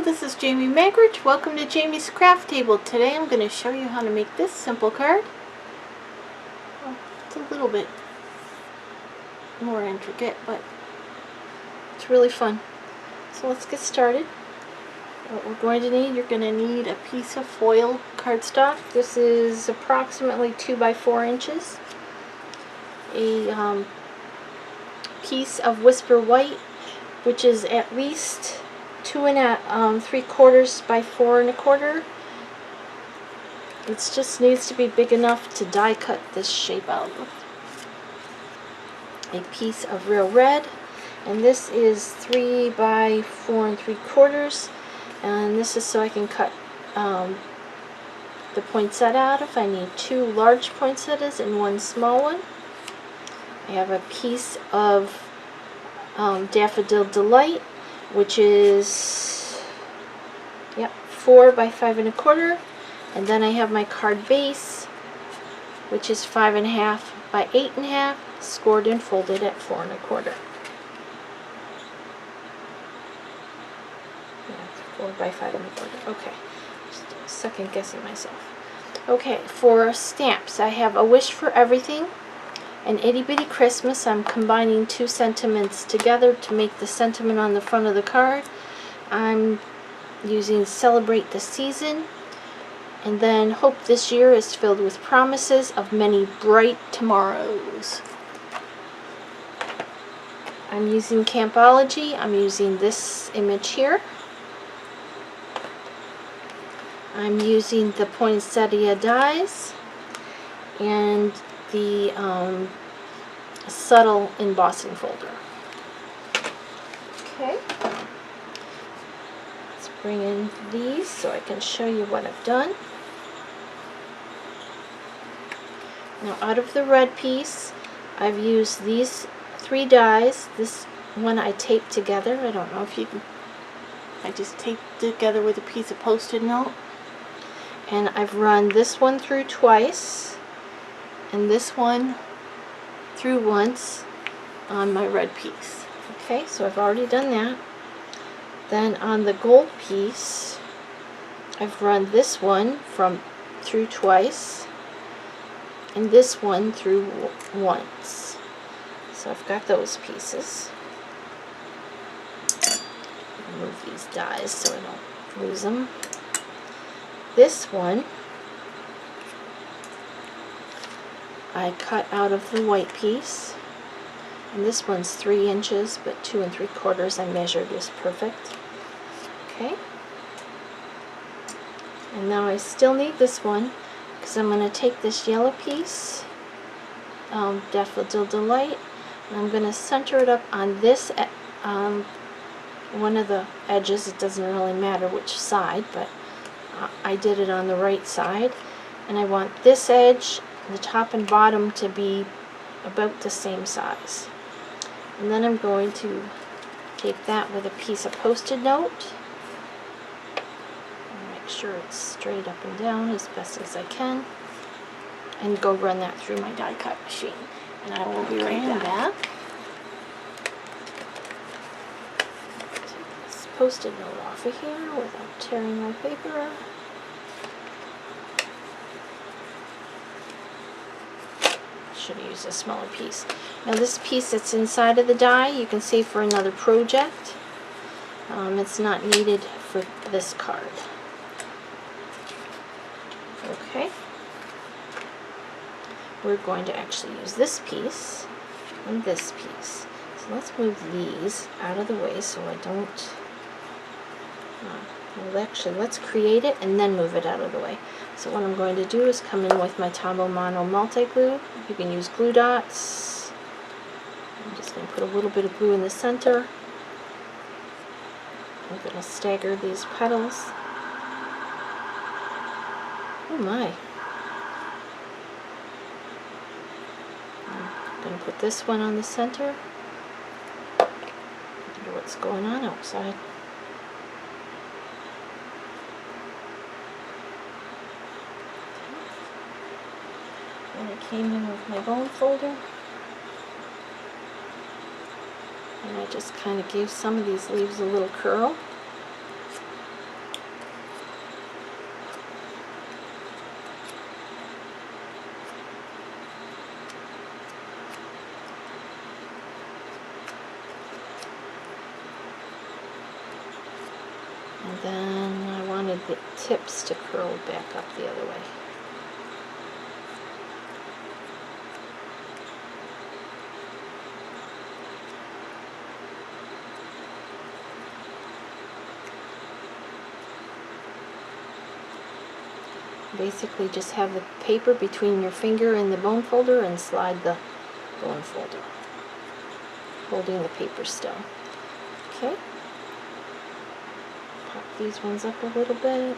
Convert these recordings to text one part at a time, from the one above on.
Hello, this is Jamie Magridge. Welcome to Jamie's Craft Table. Today I'm going to show you how to make this simple card. Well, it's a little bit more intricate, but it's really fun. So let's get started. What we're going to need, you're going to need a piece of foil cardstock. This is approximately 2 by 4 inches. A piece of Whisper White, which is at least 2 3/4 by 4 1/4. It just needs to be big enough to die cut this shape out. A piece of real red, and this is 3 by 4 3/4, and this is so I can cut the poinsettia out of. I need 2 large poinsettias and 1 small one. I have a piece of Daffodil Delight, which is 4 by 5 1/4, and then I have my card base, which is 5 1/2 by 8 1/2, scored and folded at 4 1/4. 4 by 5 1/4. Okay, just second guessing myself. Okay, for stamps, I have A Wish for Everything, an Itty Bitty Christmas. I'm combining 2 sentiments together to make the sentiment on the front of the card. I'm using Celebrate the Season, and then Hope This Year is Filled with Promises of Many Bright Tomorrows. I'm using Campology. I'm using this image here. I'm using the poinsettia dies and the subtle embossing folder. Okay, let's bring in these so I can show you what I've done. Now, out of the red piece, I've used these 3 dies. This one I taped together. I don't know if you can. I just taped together with a piece of Post-it note. And I've run this one through twice, and this one through once on my red piece. Okay, so I've already done that. Then on the gold piece, I've run this one through twice, and this one through once. So I've got those pieces. Remove these dies so I don't lose them. This one I cut out of the white piece, and this one's 3 inches, but 2 3/4 I measured is perfect. Okay, and now I still need this one because I'm going to take this yellow piece, Daffodil Delight, and I'm going to center it up on this one of the edges. It doesn't really matter which side, but I did it on the right side, and I want this edge, the top and bottom, to be about the same size. And then I'm going to take that with a piece of Post-it note and make sure it's straight up and down as best as I can, and go run that through my die cut machine, and I will be right back. Take this Post-it note off of here without tearing my paper. Should have used a smaller piece. Now, this piece that's inside of the die you can save for another project. It's not needed for this card. Okay, we're going to actually use this piece and this piece. So let's move these out of the way so I don't. Well, actually, let's create it and then move it out of the way. So what I'm going to do is come in with my Tombow Mono multi-glue. You can use glue dots. I'm just going to put a little bit of glue in the center. I'm going to stagger these petals. Oh my. I'm going to put this one on the center. I wonder what's going on outside. And I came in with my bone folder, and I just kind of gave some of these leaves a little curl. And then I wanted the tips to curl back up the other way. Basically just have the paper between your finger and the bone folder and slide the bone folder, holding the paper still. Okay. Pop these ones up a little bit.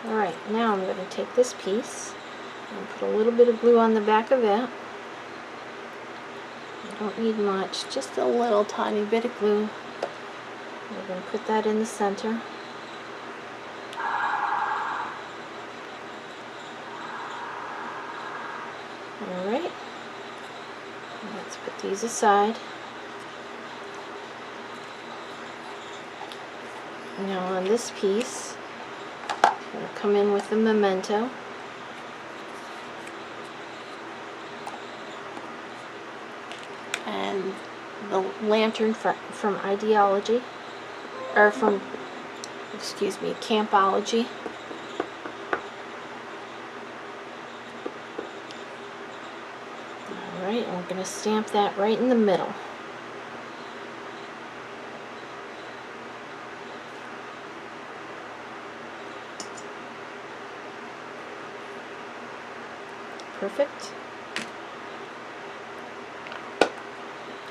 Alright, now I'm going to take this piece and put a little bit of glue on the back of it. You don't need much, just a little tiny bit of glue. We're going to put that in the center. Alright, let's put these aside. Now on this piece, I'm going to come in with the memento. And the lantern from Ideology, or from, excuse me, Campology. Alright, and we're going to stamp that right in the middle. Perfect.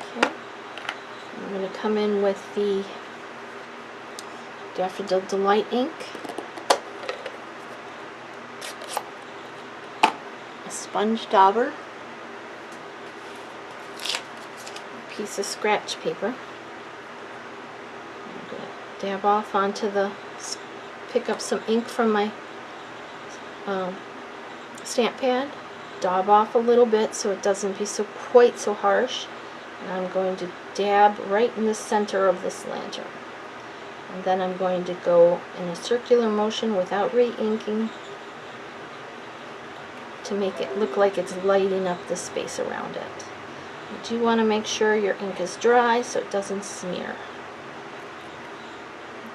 Okay. I'm going to come in with the Daffodil Delight ink, a sponge dauber, a piece of scratch paper. I'm going to dab off onto the, pick up some ink from my stamp pad, dab off a little bit so it doesn't be quite so harsh, and I'm going to dab right in the center of this lantern. And then I'm going to go in a circular motion without re-inking to make it look like it's lighting up the space around it. You do want to make sure your ink is dry so it doesn't smear.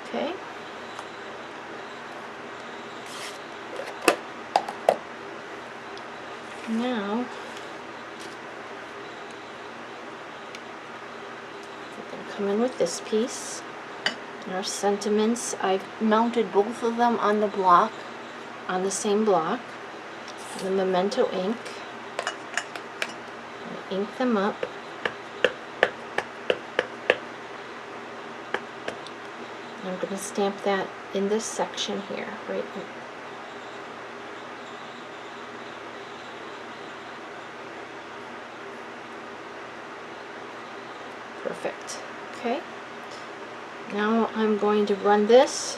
Okay. Now, we're going to come in with this piece. Our sentiments, I've mounted both of them on the block, on the same block, the memento ink. Ink them up. And I'm going to stamp that in this section here, right? Perfect. Okay. Now I'm going to run this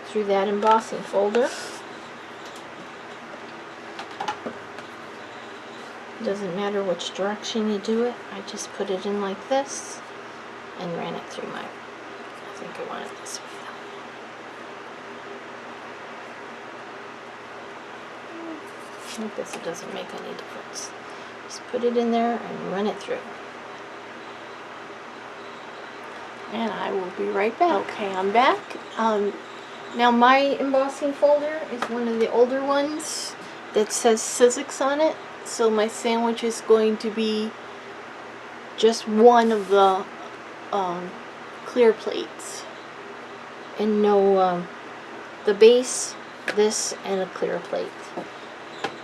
through that embossing folder. Doesn't matter which direction you do it. I just put it in like this and ran it through my, I think I want it this way though. I guess it doesn't make any difference. Just put it in there and run it through. And I will be right back. Okay, I'm back. Now my embossing folder is one of the older ones that says Sizzix on it. So my sandwich is going to be just one of the clear plates. And no, the base, this, and a clear plate.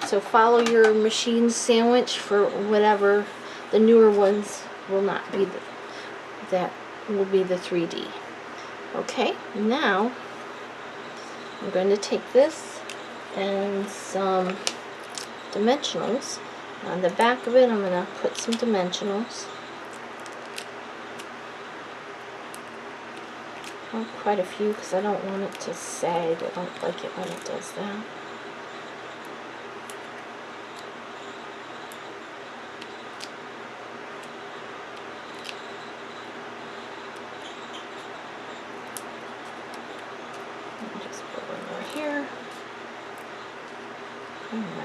So follow your machine's sandwich for whatever. The newer ones will not be that will be the 3D. Okay, now I'm going to take this and some dimensionals. On the back of it, I'm going to put some dimensionals. Oh, quite a few because I don't want it to sag. I don't like it when it does that.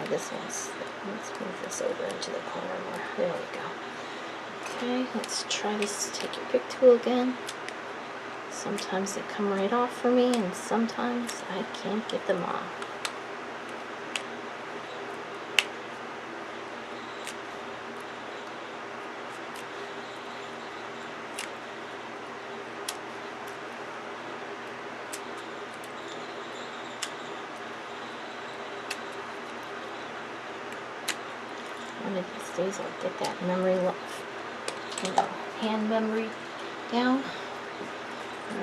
This one's, let's move this over into the corner more. There we go. Okay, let's try this. Take your pick tool again. Sometimes they come right off for me, and sometimes I can't get them off. One of these days I'll get that hand memory down.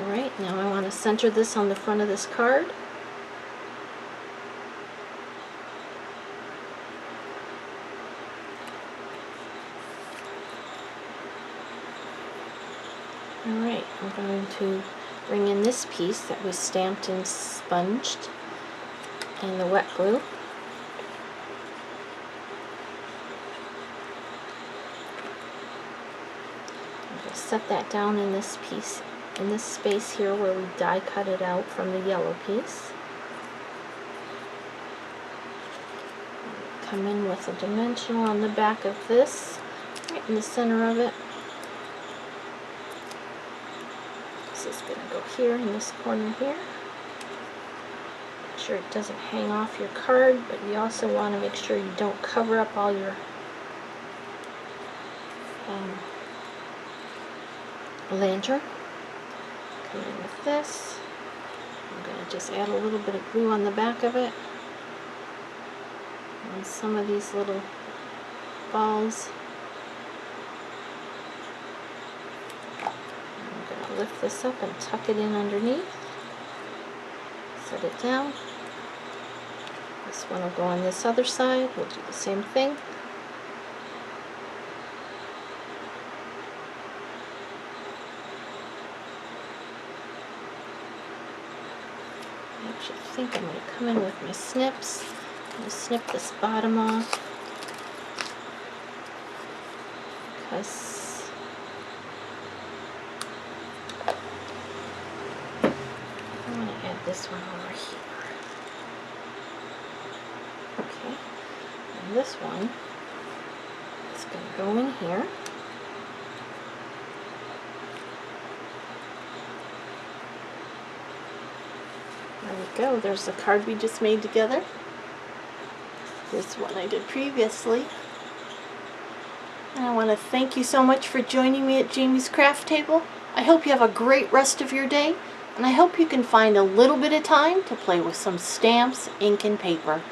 Alright, now I want to center this on the front of this card. Alright, I'm going to bring in this piece that was stamped and sponged in the wet glue. I'm going to set that down in this piece, in this space here where we die cut it out from the yellow piece. Come in with a dimensional on the back of this, right in the center of it. This is going to go here in this corner here. Make sure it doesn't hang off your card, but you also want to make sure you don't cover up all your lantern. Come in with this. I'm going to just add a little bit of glue on the back of it. On some of these little balls. I'm going to lift this up and tuck it in underneath. Set it down. This one will go on this other side. We'll do the same thing. I actually think I'm going to come in with my snips. I'm going to snip this bottom off because I want to add this one over here. Okay, and this one is going to go in here. There we go, there's the card we just made together. This one I did previously. And I want to thank you so much for joining me at Jamie's Craft Table. I hope you have a great rest of your day, and I hope you can find a little bit of time to play with some stamps, ink, and paper.